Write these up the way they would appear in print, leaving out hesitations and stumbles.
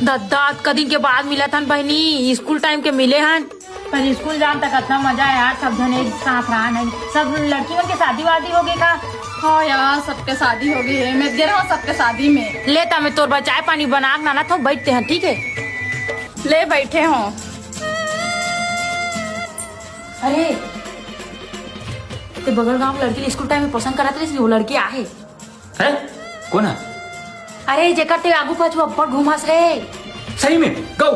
दद्दात का दिन के बाद मिला था बहनी, स्कूल टाइम के मिले हन। पर स्कूल जान तक अच्छा मजा है यार, सब जने एक साथ रहा है। सब लड़कियों के शादी वादी हो गई का? हाँ यार, सबके शादी हो गई है। मैं दे रहा हूँ सबके शादी में। लेता मैं तोर चाय पानी बना के ना तो बैठते हैं, ठीक है? ले बैठे हो। अरे ते बगल गांव लड़की स्कूल टाइम में पसंद करत रही, वो लड़की आहे। अरे कौन है? अरे जेकर ते आगू पाछू अब्बड़ घुमास रे। सही में गो।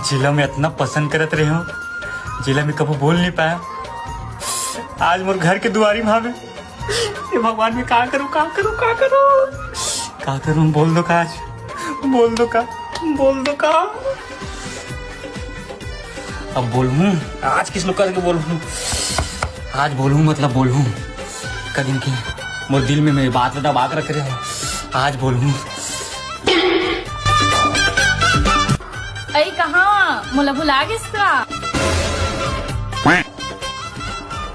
जिला में इतना पसंद करत रहे हो, जिला में कभी बोल नहीं पाया। आज मोर घर के दुआरी भावे, ये भगवान में का करूं का करूं का करूं का करूं? बोल दो का, आज बोल दो का, बोल दो का। अब बोलूं आज किस लोग करके बोलूं? आज बोलूं मतलब बोलूं कदम की मोर दिल में मेरी बात दबा के रख रहे हो। आज बोलूं। अरे कहाँ मुला भुला गया इसका?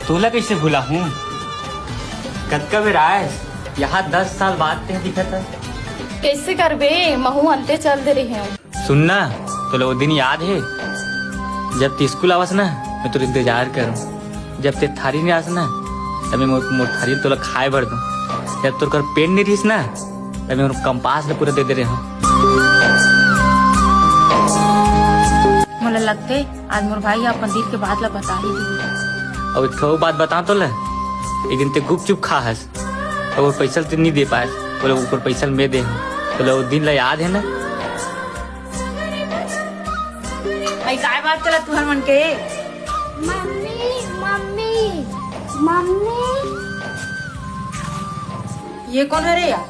तोला कैसे भूला हूँ? कद का बेर आए यहाँ 10 साल बाद ते दिखा था। कैसे करबे, महू अंते चल दे रही हूँ। सुनना तो वो दिन याद है जब ते स्कूल आवस ना, मैं तो इंतजार करूँ। जब ते थारी नहीं आस ना, तब मैं मोर थारी तोला खाए भर दूँ। जब तोर कर पेन नहीं रहीस ना, तब मैं कंपास पूरा दे रहे हूँ। मुझे लगते आज मोर भाई अपन दिल के बात ला बता ही दी। अब एक बात बता तो ले, एक दिन ते गुपचुप खा हस और वो पैसा ते नहीं दे पाए, बोले ऊपर पैसा मैं दे हूँ। तो वो दिन ला याद है ना? भाई काय बात चला तुहर मन के? मम्मी मम्मी मम्मी, ये कौन है रे यार?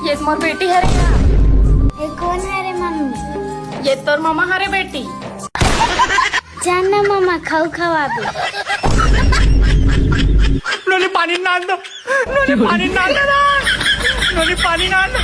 ये तुम्हारी बेटी है रे यार। ये कौन है रे मम्मी? ये तोर मामा है रे बेटी। जाना मामा खाऊ खवाबे। नोनी पानी ना दो, नोनी पानी ना दो, नोनी पानी ना दो।